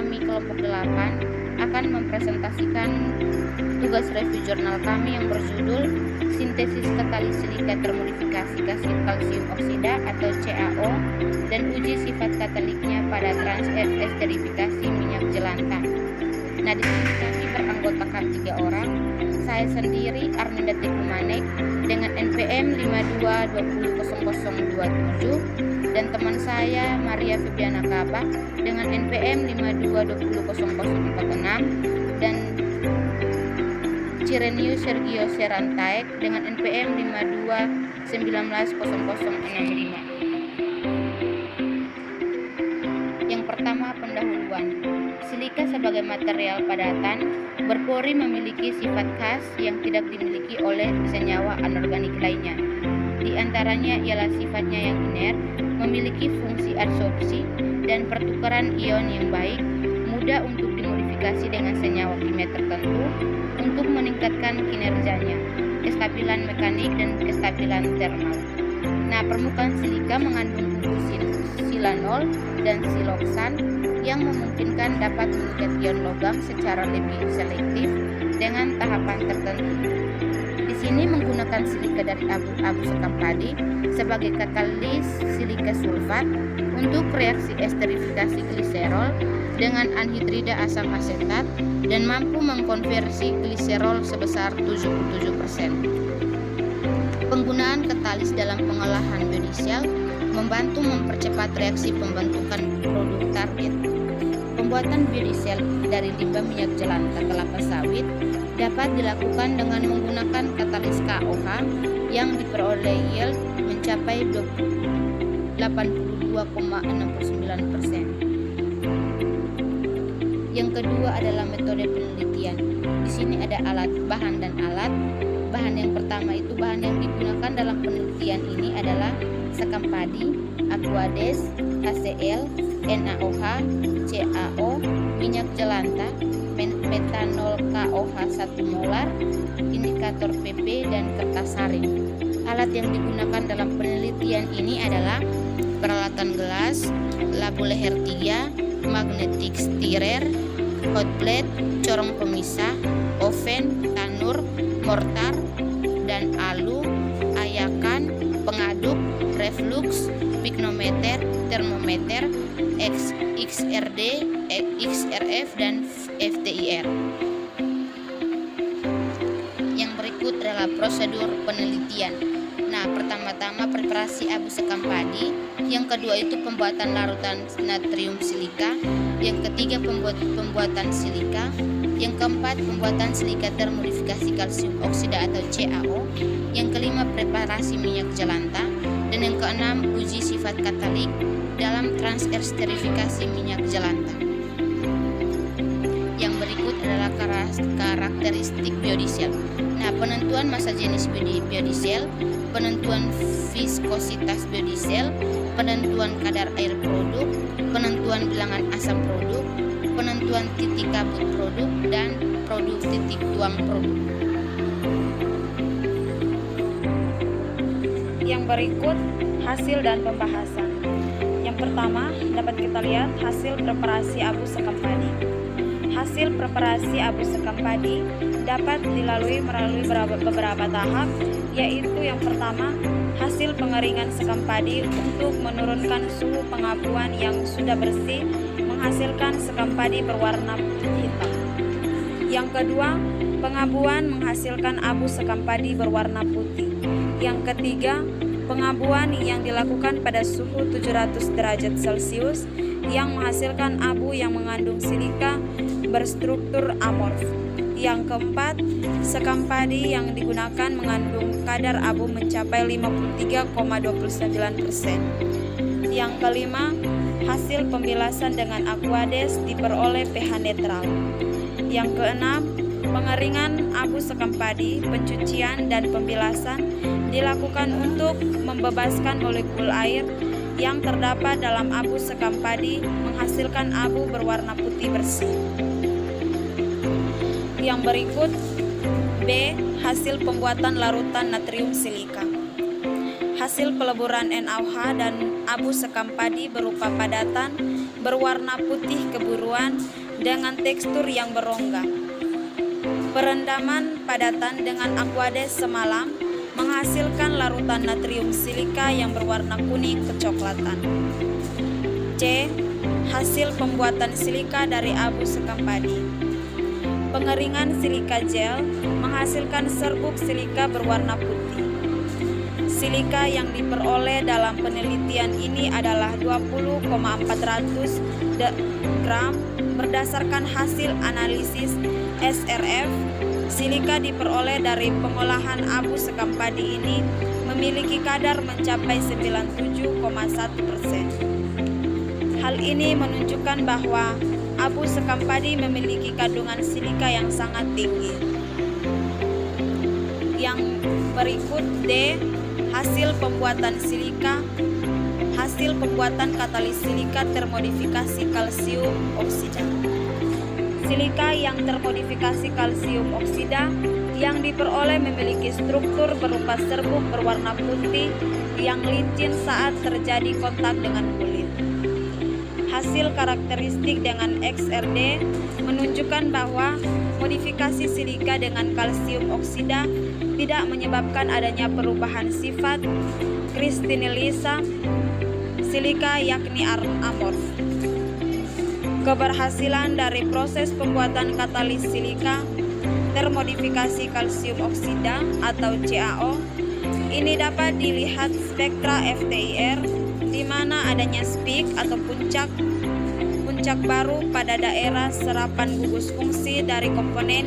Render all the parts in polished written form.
kami kelompok 8 akan mempresentasikan tugas review jurnal kami yang berjudul Sintesis Katalis Silika Termodifikasi Kalsium Oksida atau CaO dan uji sifat kataliknya pada transesterifikasi minyak jelantah. Nah, di sini kami beranggotakan 3 orang. Saya sendiri Arminda Tekumanek dengan NPM 52200027 dan teman saya Maria Febiana Kabak dengan NPM 52200046 dan Cirenius Sergio Serantaek dengan NPM 52190055. Yang pertama, pendahuluan. Silika sebagai material padatan berpori memiliki sifat khas yang tidak dimiliki oleh senyawa anorganik lainnya. Di antaranya ialah sifatnya yang inert, memiliki fungsi adsorpsi dan pertukaran ion yang baik, mudah untuk dimodifikasi dengan senyawa kimia tertentu untuk meningkatkan kinerjanya, kestabilan mekanik dan kestabilan termal. Nah, permukaan silika mengandung kuku silanol dan siloksan yang memungkinkan dapat mengikat ion logam secara lebih selektif dengan tahapan tertentu. Di sini menggunakan silika dari abu sekam padi sebagai katalis silika sulfat untuk reaksi esterifikasi gliserol dengan anhidrida asam asetat dan mampu mengkonversi gliserol sebesar 77%. Penggunaan katalis dalam pengolahan biodiesel membantu mempercepat reaksi pembentukan produk target. Pembuatan biodiesel dari limbah minyak jelantah kelapa sawit dapat dilakukan dengan menggunakan katalis KOH yang diperoleh yield mencapai 82,69%. Yang kedua adalah metode penelitian. Di sini ada bahan dan alat. Bahan yang pertama itu bahan yang digunakan dalam penelitian ini adalah sekam padi, aquades, HCl, NaOH, CaO, minyak jelantah, metanol KOH 1 molar, indikator PP dan kertas saring. Alat yang digunakan dalam penelitian ini adalah peralatan gelas, labu leher 3, magnetic stirrer, hot plate, corong pemisah, oven, tanur, mortar dan alu, ayakan, pengaduk, reflux, pignometer, termometer, XRD, XRF dan FTIR. Yang berikut adalah prosedur penelitian. Nah, pertama-tama preparasi abu sekam padi, yang kedua itu pembuatan larutan natrium silika, yang ketiga pembuatan silika, yang keempat pembuatan silika termodifikasi kalsium oksida atau CaO, yang kelima preparasi minyak jelantah, dan yang keenam uji sifat katalik dalam transesterifikasi minyak jelantah. Yang berikut adalah karakteristik biodiesel. Nah, penentuan massa jenis biodiesel, penentuan viskositas biodiesel, penentuan kadar air produk, penentuan bilangan asam produk, penentuan titik kabut produk, dan produk titik tuang produk. Yang berikut hasil dan pembahasan. Yang pertama dapat kita lihat hasil preparasi abu sekam padi. Hasil preparasi abu sekam padi dapat melalui beberapa tahap, yaitu yang pertama hasil pengeringan sekam padi untuk menurunkan suhu pengabuan yang sudah bersih menghasilkan sekam padi berwarna hitam. Yang kedua, pengabuan menghasilkan abu sekam padi berwarna putih. Yang ketiga, pengabuan yang dilakukan pada suhu 700 derajat Celcius yang menghasilkan abu yang mengandung silika berstruktur amorf. Yang keempat, sekam padi yang digunakan mengandung kadar abu mencapai 53,29%. Yang kelima, hasil pembilasan dengan aquades diperoleh pH netral. Yang keenam, pengeringan abu sekam padi, pencucian dan pembilasan dilakukan untuk membebaskan molekul air yang terdapat dalam abu sekam padi menghasilkan abu berwarna putih bersih. Yang berikut B. Hasil pembuatan larutan natrium silika. Hasil peleburan NaOH dan abu sekam padi berupa padatan berwarna putih kebiruan dengan tekstur yang berongga. Perendaman padatan dengan aquades semalam menghasilkan larutan natrium silika yang berwarna kuning kecoklatan. C. Hasil pembuatan silika dari abu sekam padi. Pengeringan silika gel menghasilkan serbuk silika berwarna putih. Silika yang diperoleh dalam penelitian ini adalah 20,400 gram berdasarkan hasil analisis SRF. Silika diperoleh dari pengolahan abu sekam padi ini memiliki kadar mencapai 97,1%. Hal ini menunjukkan bahwa abu sekam padi memiliki kandungan silika yang sangat tinggi. Yang berikut D. Hasil pembuatan silika. Hasil pembuatan katalis silika termodifikasi kalsium oksida. Silika yang termodifikasi kalsium oksida yang diperoleh memiliki struktur berupa serbuk berwarna putih yang licin saat terjadi kontak dengan kulit. Hasil karakteristik dengan XRD menunjukkan bahwa modifikasi silika dengan kalsium oksida tidak menyebabkan adanya perubahan sifat kristalisa silika yakni amorf. Keberhasilan dari proses pembuatan katalis silika termodifikasi kalsium oksida atau CaO ini dapat dilihat spektra FTIR di mana adanya spik atau puncak baru pada daerah serapan gugus fungsi dari komponen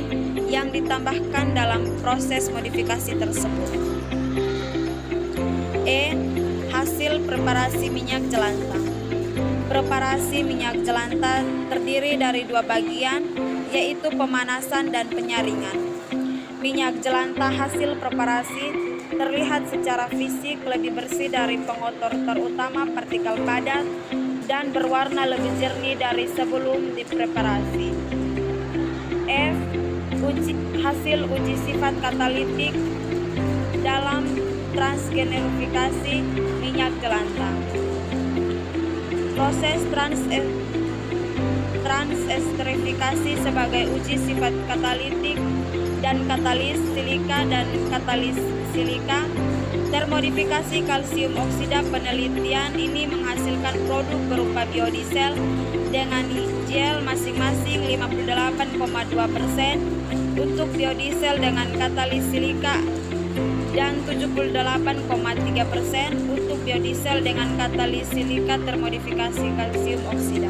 yang ditambahkan dalam proses modifikasi tersebut. E. Hasil preparasi minyak jelantah. Preparasi minyak jelantah terdiri dari dua bagian, yaitu pemanasan dan penyaringan. Minyak jelantah hasil preparasi terlihat secara fisik lebih bersih dari pengotor, terutama partikel padat, dan berwarna lebih jernih dari sebelum dipreparasi. F. Hasil uji sifat katalitik dalam transgenerifikasi minyak jelantah. Proses transesterifikasi sebagai uji sifat katalitik dan katalis silika dan katalis silika termodifikasi kalsium oksida. Penelitian ini menghasilkan produk berupa biodiesel dengan gel masing-masing 58,2% untuk biodiesel dengan katalis silika dan 78,3% untuk biodiesel dengan katalis silika termodifikasi kalsium oksida.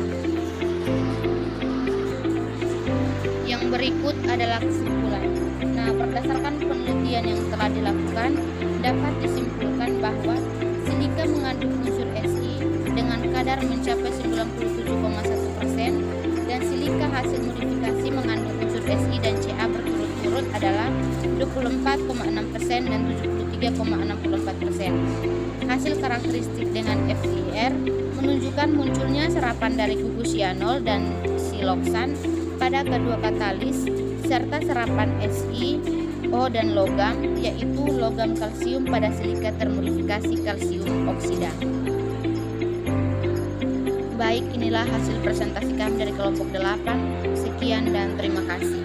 Yang berikut adalah kesimpulan. Nah, berdasarkan penelitian yang telah dilakukan, dapat disimpulkan bahwa silika mengandung unsur Si dengan kadar mencapai 97,1% dan silika hasil modifikasi mengandung unsur Si dan Ca berturut-turut adalah 24,6% dan 73,64%. Hasil karakteristik dengan FTIR menunjukkan munculnya serapan dari gugus sianol dan siloksan pada kedua katalis serta serapan Si, O dan logam, yaitu logam kalsium pada silika termodifikasi kalsium oksida. Baik, inilah hasil presentasi kami dari kelompok 8. Sekian dan terima kasih.